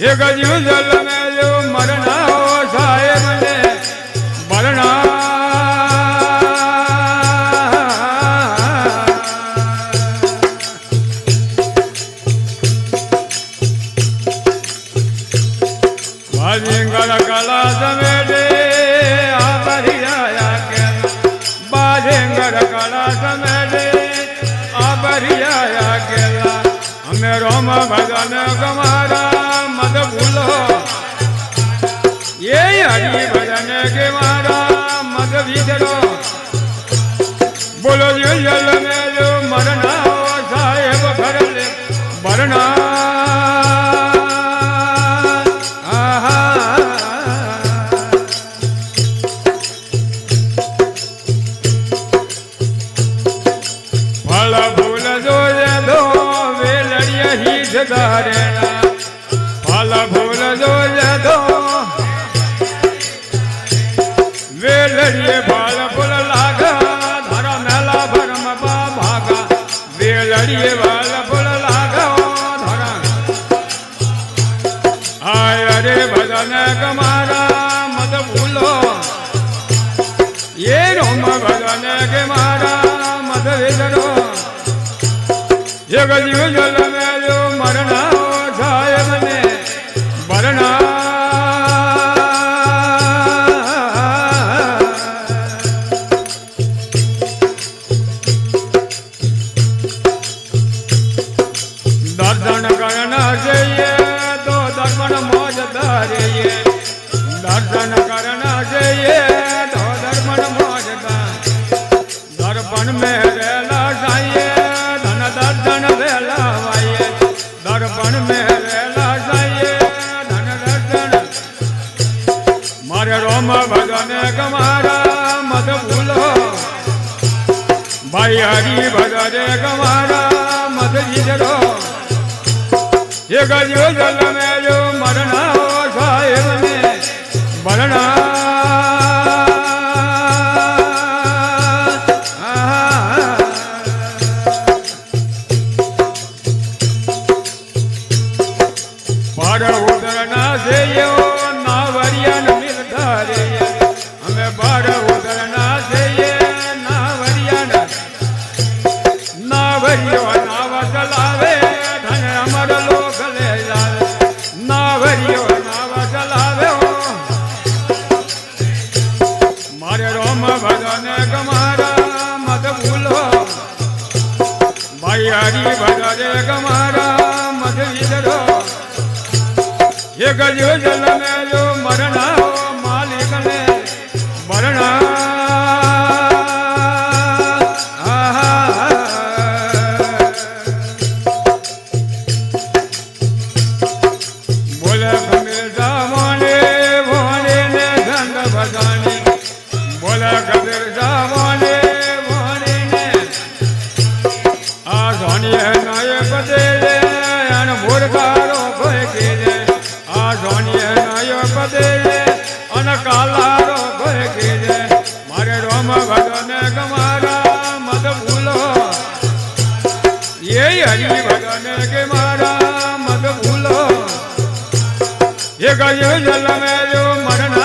ये गजू जल में जो मरना हो साहेब ने मरना बाजिंगर कला समेटे आबरिया के बाजिंगर कला समेटे आबरिया केला हमें रोम भजन कमारा मत भूलो ये हरि भजन के मारा मत विचरो बोलो जो जल में जो मरना हो साहेब घर ले मरना फल फूल जो दो वेलड़िया ही जगारेना फल फूल जो दो वेलड़िए फल फूल लागा धरा मेला भरम भागा वेलड़िए फल फूल लागा धरा आय अरे भजन कमारा मत भूलो ये रोम भजन के मारा मत विचरो ये गजू जल में जो मरना हो साहेब ने मरना दर्शन करना चाहिए तो दर्पण मौज धारिए दर्शन करना चाहिए तो दर्पण मौज दर्पण में रेला चाहिए धन दर्शन रेला वाइए दर्पण में रेला चाहिए धन दर्शन मारे रोम भजन कमारा मत भूलो भाई हरि भजन कमारा मत विचरो ये गजू जल में जो मरना हो साहेब में मरना पर उतरना से यो नावरियन मिलता रे हमें पर उतरना से ये नावरियन नावरियो नाव चलावे धन अमर लोक ले जावे नावरियो नाव चलावे मारे रोम भजन कमारा मत भूलो भाई हरि भजन कमारा मत विचरो ये गजू जल में जो मरना हो मालिक ने मरना बोले कबीर मोने मोने ने धन भगानी बोले कबीर मोने मोने ने आ धोनी है नाये पते अन मूर्खारो कोई के सोनिए नायो पदे अन कालारो भय के मारे रोम भजन कमारा मत भूलो ये हरि भजन के मारा मत भूलो ये गजू जल में जो मरना